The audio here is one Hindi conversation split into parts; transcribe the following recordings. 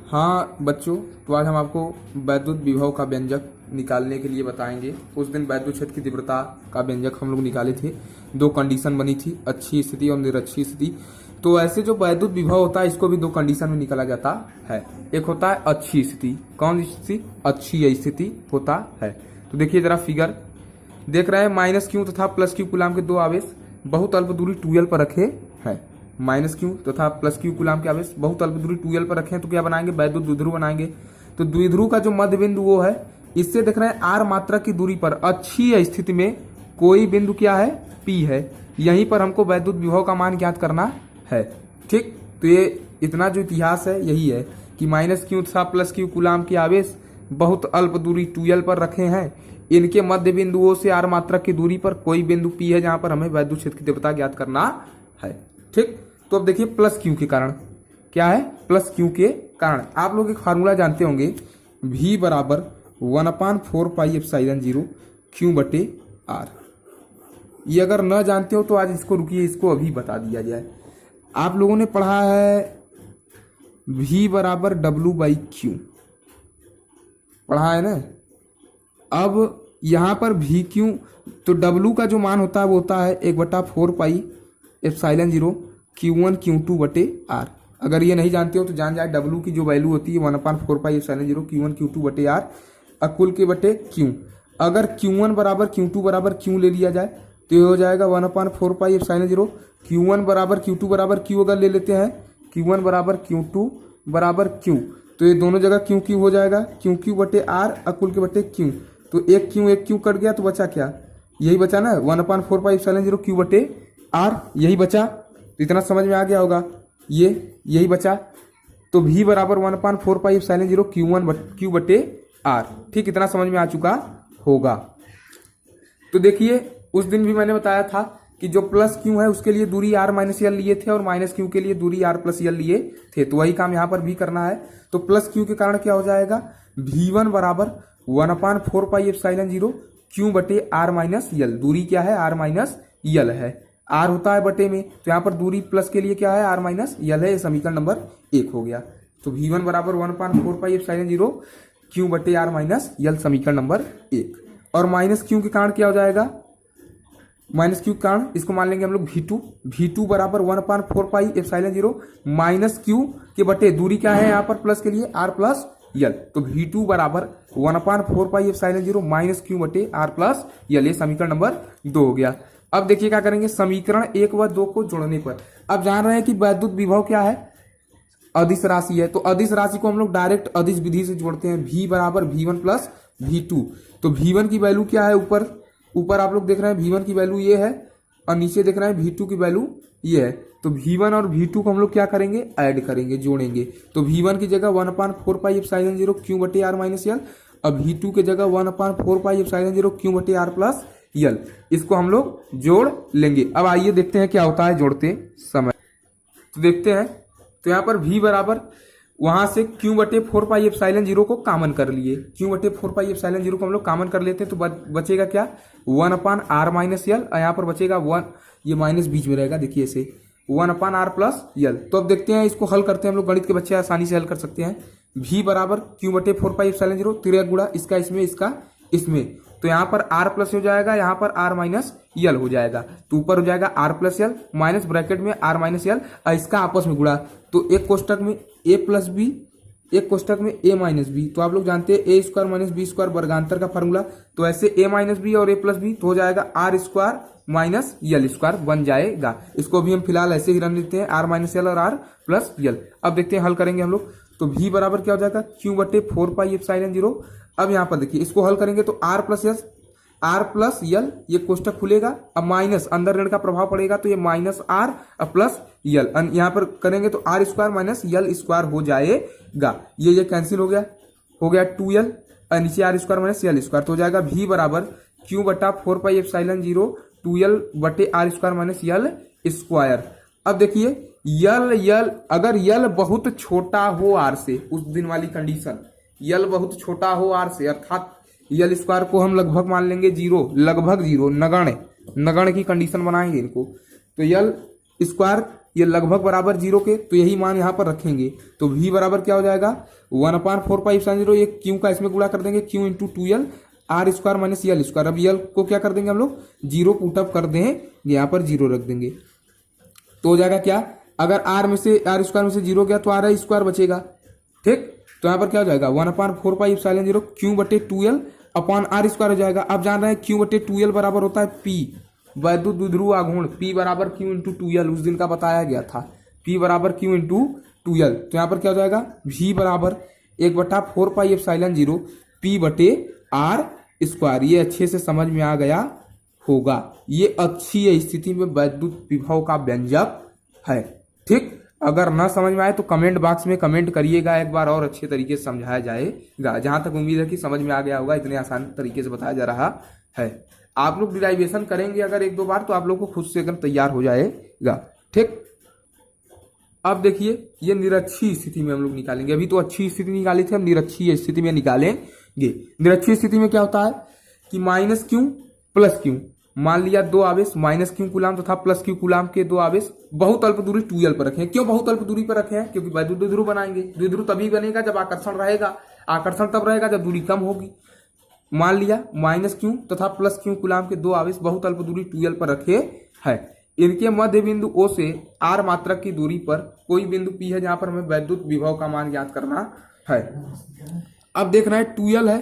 हाँ बच्चों, तो आज हम आपको वैद्युत विभव का व्यंजक निकालने के लिए बताएंगे। उस दिन वैद्युत क्षेत्र की तीव्रता का व्यंजक हम लोग निकाले थे। दो कंडीशन बनी थी, अच्छी स्थिति और निरक्षी स्थिति। तो ऐसे जो वैद्युत विभव होता है इसको भी दो कंडीशन में निकाला जाता है। एक होता है अच्छी स्थिति। कौन सी स्थिति? अच्छी स्थिति होता है। तो देखिए जरा फिगर देख रहे हैं, माइनस क्यू तथा प्लस क्यू कूलाम के दो आवेश बहुत अल्प दूरी 2l पर रखे हैं। माइनस क्यू तथा प्लस क्यू कूलाम के आवेश बहुत अल्प दूरी 2l पर रखे हैं। तो क्या बनाएंगे? वैद्युत द्विध्रुव बनाएंगे। तो द्विध्रुव का जो मध्य बिंदु वो है, इससे देख रहे हैं r मात्रक की दूरी पर अच्छी स्थिति में कोई बिंदु क्या है? P है। यहीं पर हमको वैद्युत विभव का मान ज्ञात करना है। ठीक, तो ये इतना जो इतिहास है यही है कि माइनस क्यू तथा प्लस क्यू कूलाम के आवेश बहुत अल्प दूरी 2l पर रखे हैं। इनके मध्य बिंदुओं से r मात्रक की दूरी पर कोई बिंदु P है जहां पर हमें वैद्युत क्षेत्र की तीव्रता ज्ञात करना है। ठीक, तो अब देखिए प्लस क्यू के कारण क्या है? प्लस क्यू के कारण आप लोग एक फार्मूला जानते होंगे, V बराबर 1/4πε0 क्यू बटे आर। ये अगर न जानते हो तो आज इसको रुकिए, इसको अभी बता दिया जाए। आप लोगों ने पढ़ा है V बराबर W/Q, पढ़ा है ना। अब यहां पर VQ, तो W का जो मान होता है वो होता है 1/4πε0 Q1 Q2 बटे R। अगर ये नहीं जानते हो तो जान जाए, W की जो वैल्यू होती है 1/4πε0 Q1 Q2 बटे R अकुल के बटे Q। अगर Q1 बराबर Q2 बराबर Q ले लिया जाए तो ये हो जाएगा 1/4πε0 Q1 बराबर Q2 बराबर Q। अगर ले लेते हैं Q1 बराबर Q2 बराबर Q, तो ये दोनों जगह Q Q हो जाएगा, Q Q बटे R अकुल के बटे Q। तो एक Q कट गया तो बचा क्या? यही बचा ना, 1/4πε0 Q बटे R, यही बचा। तो इतना समझ में आ गया होगा, ये यही बचा। तो V बराबर 1/4πε0 Q बटे R। ठीक, इतना समझ में आ चुका होगा। तो देखिए उस दिन भी मैंने बताया था कि जो प्लस क्यू है उसके लिए दूरी r माइनस यल लिए थे और माइनस क्यू के लिए दूरी r प्लस यल लिए थे। तो वही काम यहाँ पर भी करना है। तो प्लस क्यू के कारण क्या हो जाएगा? V1 बराबर 1/4πε0 क्यू बटे r माइनस यल। दूरी क्या है? r माइनस यल है। r होता है बटे में, तो यहाँ पर दूरी प्लस के लिए क्या है? r माइनस यल है। ये समीकरण नंबर 1 हो गया। तो V1 बराबर 1/4πε0 क्यू बटे r माइनस यल, समीकरण नंबर 1। और माइनस क्यू के कारण क्या हो जाएगा? माइनस क्यू के कारण इसको मान लेंगे हम लोग V2 बराबर 1/4πε0 माइनस क्यू के बटे दूरी क्या है यहाँ पर प्लस के लिए? r प्लस यल। तो V2 बराबर 1/4πε0 माइनस क्यू बटे r प्लस यल। ये समीकरण नंबर 2 हो गया। अब देखिए क्या करेंगे, समीकरण 1 व 2 को जोड़ने पर अब जान रहे हैं कि वैद्युत विभव क्या है? अदिश राशि है। तो अदिश राशि को हम लोग डायरेक्ट अदिश विधि से जोड़ते हैं। V बराबर V1 प्लस V2। तो V1 की वैल्यू क्या है? ऊपर आप लोग देख रहे हैं V1 की वैल्यू ये है और नीचे देख रहे हैं V2 की वैल्यू ये है। तो V1 और V2 को हम लोग क्या करेंगे? ऐड करेंगे, जोड़ेंगे। तो V1 की जगह 1/4πε0 क्यू बटे r माइनस यल और V2 की जगह 1/4πε0 क्यू बटे r प्लस यल। इसको हम लोग जोड़ लेंगे। अब आइए देखते हैं क्या होता है जोड़ते समय। तो देखते हैं, तो यहाँ पर V बराबर वहां से Q बटे 4πε0 को कॉमन कर लिए। Q बटे 4πε0 को हम लोग कॉमन कर लेते हैं तो बचेगा क्या? 1/r माइनस यल और यहाँ पर बचेगा 1, ये माइनस बीच में रहेगा, देखिए ऐसे 1/r प्लस यल। तो अब देखते हैं, इसको हल करते हैं हम लोग। गणित के बच्चे आसानी से हल कर सकते हैं। V बराबर Q बटे 4πε0 तिरक गुणा इसका इसमें इसका इसमें, तो यहाँ पर r प्लस हो जाएगा, यहाँ पर r माइनस यल हो जाएगा। तो ऊपर हो जाएगा r प्लस यल माइनस ब्रैकेट में r माइनस यल और इसका आपस में गुणा। तो एक कोष्टक में a प्लस बी, एक कोष्टक में a माइनस बी। तो आप लोग जानते हैं a square minus B square वर्गांतर का फॉर्मूला। तो ऐसे a माइनस बी और a प्लस बी तो हो जाएगा r स्क्वायर माइनस यल स्क्वायर बन जाएगा। इसको भी हम फिलहाल ऐसे ही रन लेते हैं, r माइनस यल और r प्लस यल। अब देखते हैं हल करेंगे हम लोग। तो v बराबर क्या हो जाएगा? Q बटे 4πε0। अब यहाँ पर देखिए इसको हल करेंगे तो r प्लस यल, ये कोष्टक खुलेगा। अब माइनस अंदर ऋण का प्रभाव पड़ेगा तो ये माइनस r प्लस यल, यहाँ पर करेंगे तो r स्क्वायर माइनस यल स्क्वायर हो जाएगा। ये कैंसिल हो गया 2l और नीचे r स्क्वायर माइनस यल स्क्वायर। तो हो जाएगा V बराबर Q बटा 4πε0 2l बटे r स्क्वायर माइनस यल स्क्वायर। अब देखिए यल अगर यल बहुत छोटा हो r से, उस दिन वाली कंडीशन, यल बहुत छोटा हो r से, अर्थात यल स्क्वायर को हम लगभग मान लेंगे 0, लगभग 0, नगण्य की कंडीशन बनाएंगे इनको। तो यल स्क्वायर ये लगभग बराबर 0 के, तो यही मान यहाँ पर रखेंगे। तो v बराबर क्या हो जाएगा 1/4πε0, ये q का इसमें गुणा कर देंगे, q into 2l r square minus यल स्क्वायर। अब यल को क्या कर देंगे हम लोग 0 पुटअप कर दें, यहाँ पर 0 रख देंगे तो हो जाएगा क्या, अगर आर में से आर स्क्वायर में से 0 गया तो आर स्क्वायर बचेगा। ठीक, तो यहाँ पर क्या हो जाएगा 1/4πε0 q/2l अपॉन आर स्क्वायर हो जाएगा। अब जान रहे हैं q/2l बराबर होता है p, वैद्युत द्विध्रुव आघूर्ण p बराबर q इंटू 2l, उस दिन का बताया गया था p बराबर q इंटू 2l। तो यहाँ पर क्या हो जाएगा v बराबर 1/4πε0 p/r स्क्वायर। ये अच्छे से समझ में आ गया होगा, ये अच्छी स्थिति में वैद्युत विभव का व्यंजक है। ठीक, अगर ना समझ में आए तो कमेंट बॉक्स में कमेंट करिएगा, एक बार और अच्छे तरीके से समझाया जाएगा। जहां तक उम्मीद है कि समझ में आ गया होगा, इतने आसान तरीके से बताया जा रहा है। आप लोग डिराइवेशन करेंगे अगर 1-2 बार तो आप लोग को खुद से एकदम तैयार हो जाएगा। ठीक, अब देखिए ये निरक्षीय स्थिति में हम लोग निकालेंगे। अभी तो अच्छी स्थिति निकाली थी, हम निरक्षीय स्थिति में निकालेंगे। निरक्षीय स्थिति में क्या होता है कि माइनस क्यू प्लस क्यू, मान लिया 2 आवेश माइनस क्यू कूलाम तथा प्लस क्यू कूलाम के 2 आवेश बहुत अल्प दूरी 2l पर रखे हैं। क्यों बहुत अल्प दूरी पर रखे हैं, क्योंकि वैद्युत द्विध्रुव बनाएंगे। द्विध्रुव तभी बनेगा जब आकर्षण रहेगा, आकर्षण तब रहेगा जब दूरी कम होगी। मान लिया माइनस क्यू तथा प्लस क्यू कूलाम के 2 आवेश बहुत अल्प दूरी 2l पर रखे हैं। इनके मध्य बिंदु O से r मात्रक की दूरी पर कोई बिंदु P है जहां पर हमें वैद्युत विभव का मान ज्ञात करना है। अब देखना है 2l है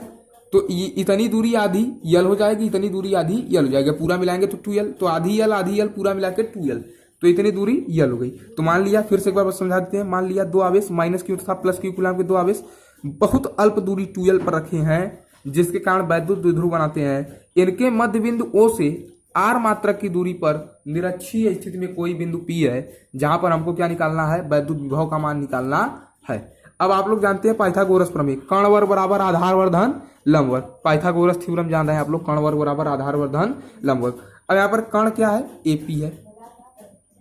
तो इतनी दूरी आधी यल हो जाएगी, इतनी दूरी आधी यल हो जाएगा, पूरा मिलाएंगे तो 2l, तो आधी यल पूरा मिला के 2l, तो इतनी दूरी यल हो गई। तो मान लिया, फिर से एक बार बस समझा देते हैं, मान लिया 2 आवेश माइनस क्यू तथा प्लस क्यू कूलाम के 2 आवेश बहुत अल्प दूरी 2l पर रखे हैं, जिसके कारण वैद्युत द्विध्रुव बनाते हैं। इनके मध्य बिंदु O से r मात्रक की दूरी पर निरक्षीय स्थिति में कोई बिंदु P है जहां पर हमको क्या निकालना है, वैद्युत विभव का मान निकालना है। अब आप लोग जानते हैं पाइथागोरस प्रमेय, कर्ण वर्ग बराबर आधार वर्ग धन लंब वर्ग। पाइथागोरस थ्योरम जान रहे हैं आप लोग, कर्ण वर्ग बराबर आधार वर्ग धन लंब वर्ग। अब यहाँ पर कर्ण क्या है, AP है,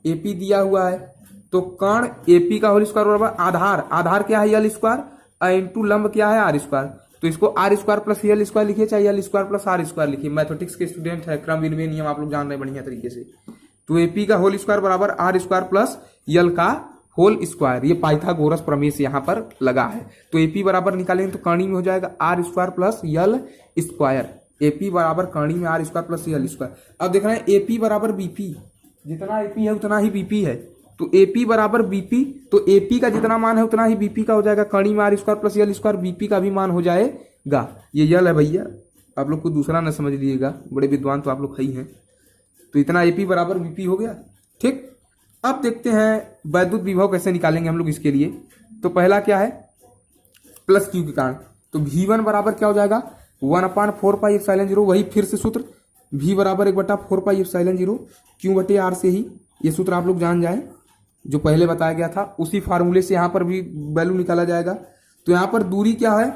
AP दिया हुआ है, तो कर्ण AP का होल स्क्वायर बराबर आधार, आधार क्या है यल स्क्वायर, इंटू लंब क्या है आर स्क्वायर। तो इसको आर स्क्वायर प्लस यल स्क्वायर लिखिए, चाहे l square plus r square लिखिए। मैथमेटिक्स के स्टूडेंट है, क्रम विनिमय नियम आप लोग जान रहे हैं बढ़िया तरीके से। तो AP का होल स्क्वायर बराबर आर स्क्वायर प्लस यल का होल स्क्वायर, ये पाइथागोरस प्रमेय से यहाँ पर लगा है। तो AP बराबर निकालेंगे तो कर्णी में हो जाएगा आर स्क्वायर प्लस यल स्क्वायर। AP बराबर कर्णी में आर स्क्वायर प्लस यल स्क्वायर। अब देखना है AP बराबर BP, जितना AP है उतना ही BP है, तो AP बराबर BP, तो AP का जितना मान है उतना ही BP का हो जाएगा। कर्णी में आर स्क्वायर प्लस यल स्क्वायर, BP का भी मान हो जाएगा। ये यल है भैया, आप लोग को दूसरा न समझ लीजिएगा, बड़े विद्वान तो आप लोग ही हैं। तो इतना AP बराबर BP हो गया। ठीक, अब देखते हैं वैद्युत विभव कैसे निकालेंगे हम लोग इसके लिए। तो पहला क्या है, प्लस क्यू के कारण, तो V1 बराबर क्या हो जाएगा 1/4πε0, वही फिर से सूत्र V बराबर 1/4πε0 Q/R से ही ये सूत्र आप लोग जान जाए, जो पहले बताया गया था उसी फार्मूले से यहाँ पर भी वैल्यू निकाला जाएगा। तो यहाँ पर दूरी क्या है,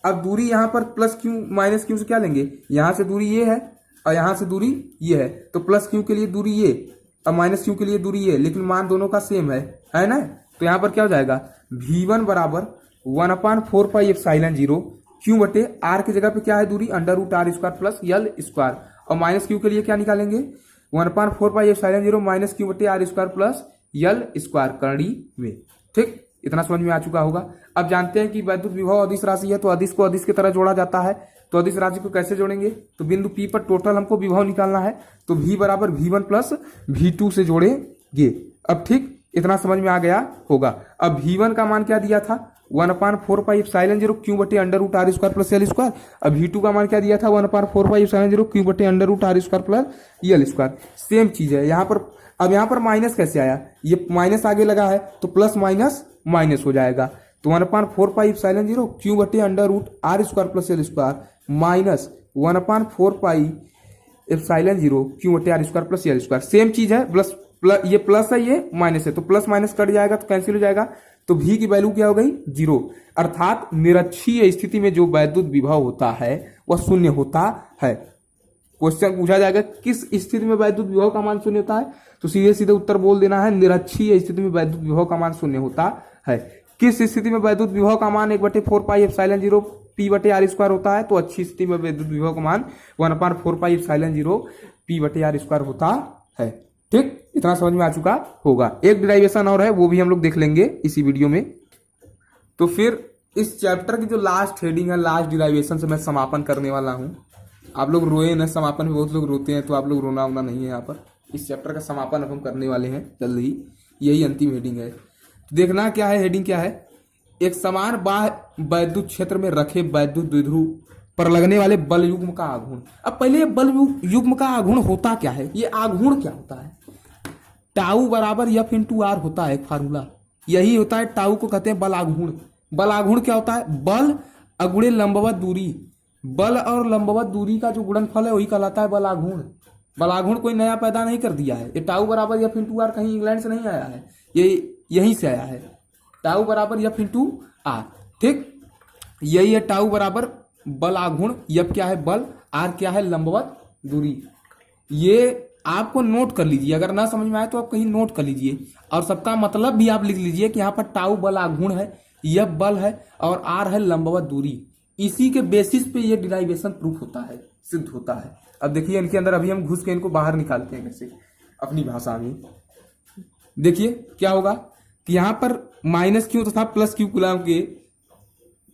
अब दूरी यहाँ पर प्लस क्यू माइनस क्यू से क्या लेंगे, यहाँ से दूरी ये है और यहाँ से दूरी ये है, तो प्लस क्यू के लिए दूरी ये और माइनस क्यू के लिए दूरी ये, लेकिन मान दोनों का सेम है ना। तो यहाँ पर क्या हो जाएगा V1 बराबर 1/4πε0 Q/R की जगह पे क्या है दूरी √r स्क्वायर प्लस यल स्क्वायर, और माइनस क्यू के लिए क्या निकालेंगे 1/4πε0 माइनस Q/R स्क्वायर प्लस यल स्क्वायर करणी में। ठीक, इतना समझ में आ चुका होगा। अब जानते हैं कि वैद्युत विभव अदिश राशि है, तो अदिश को अदिश की तरह जोड़ा जाता है। तो अदिश राशि को कैसे जोड़ेंगे, तो बिंदु P पर टोटल हमको विभव निकालना है, तो V बराबर V1 प्लस V2 से जोड़ेंगे। अब ठीक, इतना समझ में आ गया होगा। अब V1 का मान क्या दिया था 1/4πε0 Q/√R स्क्वायर प्लस यल स्क्वायर। अब V2 का मान क्या दिया था 1/4πε0 Q/√R स्क्वायर प्लस यल स्क्वायर। सेम चीज है यहाँ पर। अब यहाँ पर माइनस कैसे आया, ये माइनस आगे लगा है तो प्लस माइनस माइनस हो जाएगा। तो 1/4πε0 Q/√R स्क्वायर प्लस यल square minus 1/4πε0 Q/R square plus यल स्क्वायर। सेम चीज है, प्लस ये प्लस है ये माइनस है, तो प्लस माइनस कट जाएगा तो कैंसिल हो जाएगा। तो V की वैल्यू क्या हो गई 0, अर्थात निरक्षीय स्थिति में जो वैद्युत विभव होता है वह शून्य होता है। क्वेश्चन पूछा जाएगा किस स्थिति में वैद्युत विभव का मान शून्य होता है, तो सीधे सीधे उत्तर बोल देना है निरक्षीय स्थिति में वैद्युत विभव का मान शून्य होता है। किस स्थिति में वैद्युत विभव का मान 1/4πε0 P/R स्क्वायर होता है, तो अच्छी स्थिति में वैद्युत विभव का मान 1/4πε0 P/R स्क्वायर होता है। ठीक, इतना समझ में आ चुका होगा। एक डिराइवेशन और है, वो भी हम लोग देख लेंगे इसी वीडियो में। तो फिर इस चैप्टर की जो लास्ट हेडिंग है, लास्ट डिराइवेशन से मैं समापन करने वाला हूँ। आप लोग रोए न, समापन में बहुत लोग रोते हैं, तो आप लोग रोना वोना नहीं है। यहाँ पर इस चैप्टर का समापन अब हम करने वाले हैं जल्द ही, यही अंतिम हेडिंग है। तो देखना क्या है, हेडिंग क्या है, एक समान बाह्य वैद्युत क्षेत्र में रखे वैद्युत द्विध्रुव पर लगने वाले बल युग्म का आघूर्ण। अब पहले ये बल युग्म का आघूर्ण होता क्या है, ये आघूर्ण क्या होता है। टाउ बराबर एफ इंटू आर होता है एक फार्मूला, यही होता है, टाउ को कहते हैं बल आघूर्ण। बल आघूर्ण क्या होता है, बल अगुणे लंबवत दूरी, बल और लंबवत दूरी का जो गुणनफल है वही कहलाता है बल आघूर्ण। बल आघूर्ण कोई नया पैदा नहीं कर दिया है, ये टाउ बराबर एफ इंटू आर कहीं इंग्लैंड से नहीं आया है, ये यहीं से आया है। टाउ बराबर एफ इंटू आर, ठीक, यही है टाउ बराबर बल आघूर्ण। एफ क्या है बल, आर क्या है लंबवत दूरी। ये आपको नोट कर लीजिए, अगर ना समझ में आए तो आप कहीं नोट कर लीजिए, और सबका मतलब भी आप लिख लीजिए कि यहाँ पर टाउ बल आघूर्ण है, यह बल है, और आर है लंबवत दूरी। इसी के बेसिस पे ये डिराइवेशन प्रूफ होता है, सिद्ध होता है। अब देखिए इनके अंदर अभी हम घुस के इनको बाहर निकालते हैं कैसे, अपनी भाषा में। देखिए क्या होगा कि यहाँ पर माइनस क्यू तथा प्लस क्यू कूलाम के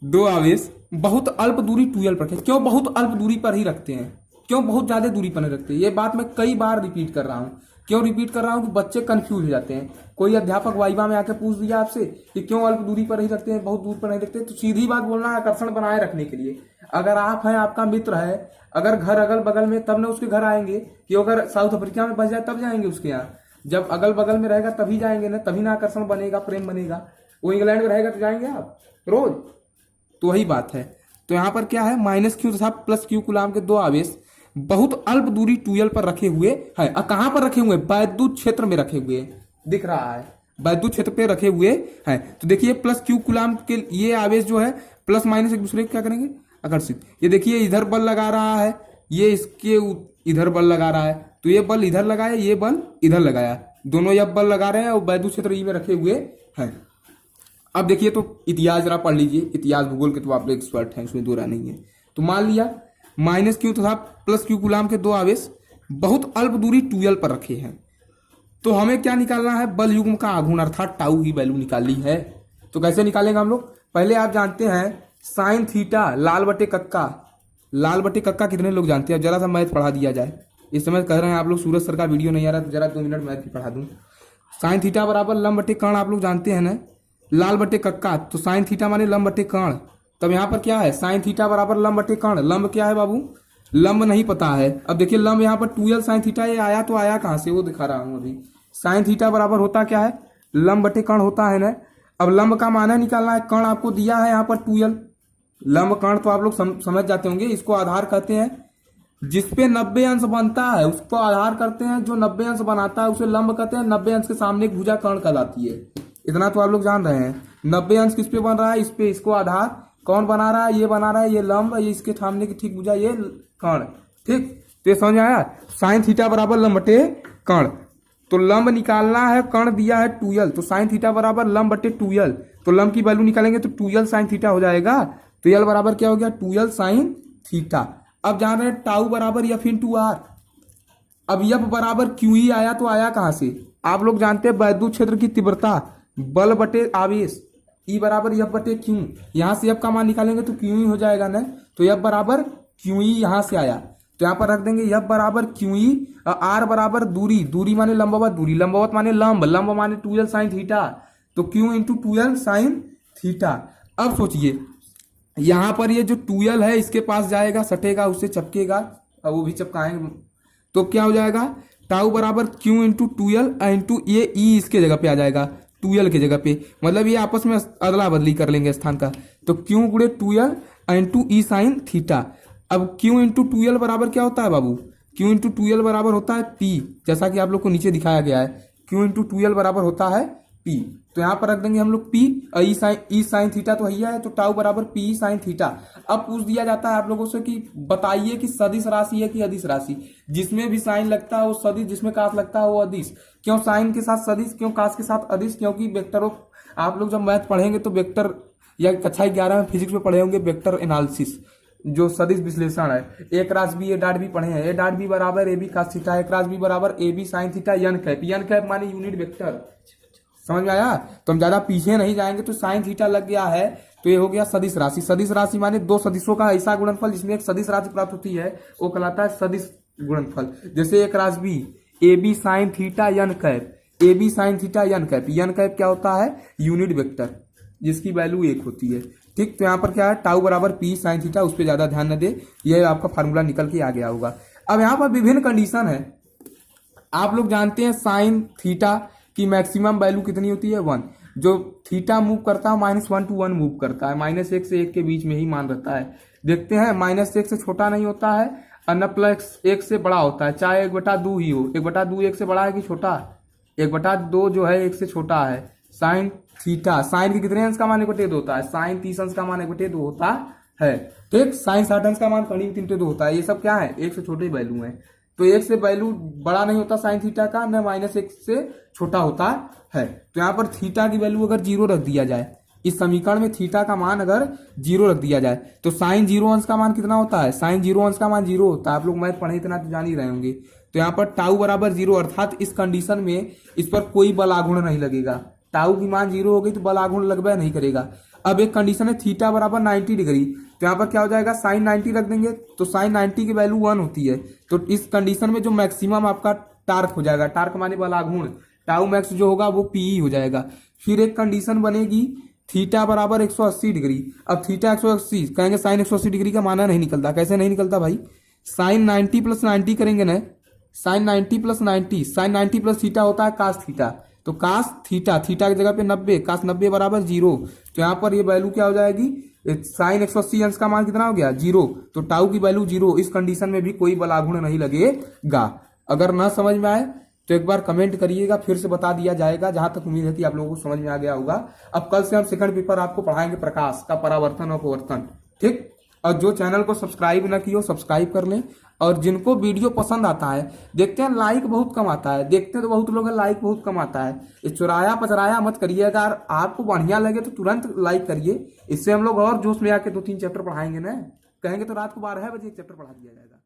दो आवेश बहुत अल्प दूरी 2l पर रखे। क्यों बहुत अल्प दूरी पर ही रखते हैं, क्यों बहुत ज्यादा दूरी पर नहीं रखते, ये बात मैं कई बार रिपीट कर रहा हूँ। क्यों रिपीट कर रहा हूँ कि बच्चे कंफ्यूज हो जाते हैं। कोई अध्यापक वाइवा में आके पूछ दिया आपसे कि क्यों अल्प दूरी पर ही रखते हैं, बहुत दूर पर नहीं रखते, तो सीधी बात बोलना है आकर्षण बनाए रखने के लिए। अगर आप हैं, आपका मित्र है, अगर घर अगल बगल में, तब ना उसके घर आएंगे, कि अगर साउथ अफ्रीका में बस जाए तब जाएंगे उसके यहाँ। जब अगल बगल में रहेगा तभी जाएंगे ना, तभी ना आकर्षण बनेगा, प्रेम बनेगा। वो इंग्लैंड में रहेगा तो जाएंगे आप रोज, तो वही बात है। तो यहाँ पर क्या है, माइनस क्यू तथा प्लस क्यू कूलाम के दो आवेश बहुत अल्प दूरी 2l पर रखे हुए हैं। कहां पर रखे हुए, वैद्युत क्षेत्र में रखे हुए, दिख रहा है, वैद्युत क्षेत्र पे रखे हुए हैं। तो देखिए प्लस क्यू कूलाम के ये आवेश जो है प्लस माइनस एक दूसरे को क्या करेंगे, आकर्षित। ये देखिए इधर बल लगा रहा है, ये इसके इधर बल लगा रहा है, तो ये बल इधर लगाया, ये बल इधर लगाया, दोनों ये बल लगा रहे हैं और वैद्युत क्षेत्र ई में रखे हुए हैं। अब देखिए तो इतिहास जरा पढ़ लीजिए, इतिहास भूगोल के तो आप लोग एक्सपर्ट हैं, उसमें दो राह नहीं है। तो मान लिया माइनस क्यू तथा प्लस क्यू कूलाम के दो आवेश बहुत अल्प दूरी 2l पर रखे हैं, तो हमें क्या निकालना है, बल युग्म का आघूर्ण, अर्थात टाउ की वैल्यू निकालनी है। तो कैसे निकालेंगे हम लोग, पहले आप जानते हैं साइन थीटा लाल बटे कक्का, लाल बटे कक्का कितने लोग जानते हैं। अब जरा सा मैथ पढ़ा दिया जाए, इस समय कह रहे हैं आप लोग सूरज सर का वीडियो नहीं आ रहा, तो जरा 2 मिनट मैथ भी पढ़ा दूं। साइन थीटा बराबर लंब बटे कर्ण, आप लोग जानते हैं ना, लाल बटे कक्का, तो साइन थीटा माने लंब बटे कर्ण। तब यहाँ पर क्या है, साइन थीटा बराबर लंब बटे कर्ण। लंब क्या है बाबू, लंब नहीं पता है। अब देखिए लंब यहाँ पर 2l साइन थीटा, ये आया तो आया कहां से, वो दिखा रहा हूं अभी। साइन थीटा बराबर होता क्या है, लंब बटे कर्ण होता है ना। अब लंब का माना निकालना है, कर्ण आपको दिया है यहाँ पर 2l, लंब कर्ण तो आप लोग समझ जाते होंगे, इसको आधार कहते हैं। जिसपे 90 अंश बनता है उसको आधार करते हैं, जो 90 अंश बनाता है उसे लंब कहते हैं। 90 अंश के सामने एक भुजा कर्ण कहलाती है, इतना तो आप लोग जान रहे हैं। 90 अंश किस पे बन रहा है, इस पे, इसको आधार कौन बना रहा है, ये बना रहा है, ये लंब, ये इसके सामने की ठीक भुजा, ये कर्ण, ठीक। तो ये समझ आया, साइन थीटा बराबर लंब बटे कर्ण। तो लंब निकालना है, कर्ण दिया है 2l, तो साइन थीटा बराबर लंब बटे 2l। तो लंब की वैल्यू निकालेंगे तो 2l साइन थीटा हो जाएगा। तो l बराबर क्या हो गया, 2l साइन थीटा। अब जान रहे हैं टाउ बराबर एफ इंटू आर। अब एफ बराबर क्यू ही आया, तो आया कहां से, आप लोग जानते हैं वैद्युत क्षेत्र की तीव्रता बल बटे आवेश, ई बराबर एफ बटे क्यू। यहां से एफ का मान निकालेंगे तो क्यू ही हो जाएगा ना, तो एफ बराबर क्यू ही यहां से आया, तो यहां पर रख देंगे एफ बराबर क्यू ही। आर बराबर दूरी, दूरी माने लंबवत दूरी, लंबवत माने लंब, लंब माने 2l साइन थीटा, तो Q into 2l sine theta. अब सोचिए यहां पर ये जो 2l है इसके पास जाएगा, सटेगा, उससे चपकेगा, और वो भी चपकाएंगे, तो क्या हो जाएगा, टाउ बराबर क्यू इंटू 2l इंटू ये ई इसके जगह पे आ जाएगा, 2l की जगह पे, मतलब ये आपस में अदला बदली कर लेंगे स्थान का। तो क्यू गुणे 2l इंटू ई साइन थीटा। अब क्यू इंटू 2l बराबर क्या होता है बाबू, क्यू इंटू 2l बराबर होता है पी, जैसा कि आप लोग को नीचे दिखाया गया है, क्यू इंटू 2l बराबर होता है पी। तो यहाँ पर रख देंगे हम लोग पी, ई साइन थीटा तो हैया है, तो टाउ बराबर पी साइन थीटा। अब पूछ दिया जाता है आप लोगों से कि बताइए कि सदिश राशि है कि अदिश राशि, जिसमें भी साइन लगता है वो सदिश, जिसमें काश लगता है वो अदिश। क्यों साइन के साथ सदिश, क्यों काश के साथ अदिश, क्योंकि वेक्टरों, आप लोग जब मैथ पढ़ेंगे तो वेक्टर, या कक्षा 11 में फिजिक्स में पढ़े होंगे वेक्टर एनालिसिस, जो सदिश विश्लेषण है, A cross B A dot B पढ़े हैं, ए डॉट बी बराबर A B cos theta, A cross B बराबर A B sine theta, N cap माने यूनिट वेक्टर। समझ में आया? तो हम ज्यादा पीछे नहीं जाएंगे। तो साइन थीटा लग गया है तो ये हो गया सदिश राशि। सदिश राशि माने दो सदिशों का ऐसा गुणनफल जिसमें एक सदिश राशि प्राप्त होती है, वो कहलाता है सदिश गुणनफल। जैसे A cross B A B sine theta N cap, A B sine theta N cap क्या होता है? यूनिट वेक्टर जिसकी वैल्यू 1 होती है। ठीक, तो यहाँ पर क्या है? टाउ बराबर पी साइन थीटा, उस पर ज्यादा ध्यान न दे, ये आपका फार्मूला निकल के आ गया होगा। अब यहाँ पर विभिन्न कंडीशन है। आप लोग जानते हैं साइन थीटा की मैक्सिमम वैल्यू कितनी होती है? 1। जो थीटा मूव करता है -1 to 1 मूव करता है, -1 से 1 के बीच में ही मान रहता है। देखते हैं -1 से छोटा नहीं होता है और न +1 से बड़ा होता है, चाहे 1/2 ही हो। 1/2 1 से बड़ा है कि छोटा? 1/2 जो है 1 से छोटा है। साइन थीटा, साइन के कितने अंश का मान 1/2 होता है? साइन 30 अंश का मान 1/2 होता है। ठीक, साइन 60 अंश का मान करीब 3/2 होता है। ये सब क्या है? 1 से छोटे वैल्यू है। तो 1 से वैल्यू बड़ा नहीं होता साइन थीटा का, न -1 से छोटा होता है। तो यहाँ पर थीटा की वैल्यू अगर 0 रख दिया जाए, इस समीकरण में थीटा का मान अगर 0 रख दिया जाए तो साइन 0 अंश का मान कितना होता है? साइन 0 अंश का मान 0 होता है। आप लोग मैथ पढ़े इतना तो जान ही रहे होंगे। तो यहाँ पर टाउ बराबर 0, अर्थात इस कंडीशन में इस पर कोई बल आघूर्ण नहीं लगेगा। टाउ की मान 0 हो गई तो बल आघूर्ण लगभग नहीं करेगा। अब एक कंडीशन है थीटा बराबर 90 डिग्री, तो यहाँ पर क्या हो जाएगा? साइन 90 रख देंगे तो साइन 90 की वैल्यू 1 होती है। तो इस कंडीशन में जो मैक्सिमम आपका टार्क हो जाएगा, टार्क माने बल आघूर्ण, टाउ मैक्स जो होगा वो पीई हो जाएगा। फिर एक कंडीशन बनेगी थीटा बराबर 180 डिग्री। अब थीटा 180 कहेंगे, साइन 180 डिग्री का माना नहीं निकलता। कैसे नहीं निकलता भाई? साइन 90 + 90 करेंगे ना, साइन 90 + 90, साइन 90 प्लस थीटा होता है कास थीटा। तो कास थीटा, थीटा की जगह पे 90, कास 90 बराबर 0। तो यहाँ पर ये वैल्यू क्या हो जाएगी? साइन 180 अंश का मान कितना हो गया? 0। तो टाउ की वैल्यू 0। इस कंडीशन में भी कोई बल आघूर्ण नहीं लगेगा। अगर ना समझ में आए तो एक बार कमेंट करिएगा, फिर से बता दिया जाएगा। जहां तक उम्मीद है कि आप लोगों को समझ में आ गया होगा। अब कल से हम सेकंड पेपर आपको पढ़ाएंगे प्रकाश का, परावर्तन और अपवर्तन। ठीक, और जो चैनल को सब्सक्राइब ना किया सब्सक्राइब कर लें। और जिनको वीडियो पसंद आता है, देखते हैं लाइक बहुत कम आता है, देखते हैं तो बहुत लोग लाइक बहुत कम आता है। ये चुराया पचराया मत करिए। अगर आपको बढ़िया लगे तो तुरंत लाइक करिए। इससे हम लोग और जोश में आके 2-3 चैप्टर पढ़ाएंगे ना। कहेंगे तो रात को 12 बजे एक चैप्टर पढ़ा दिया जाएगा।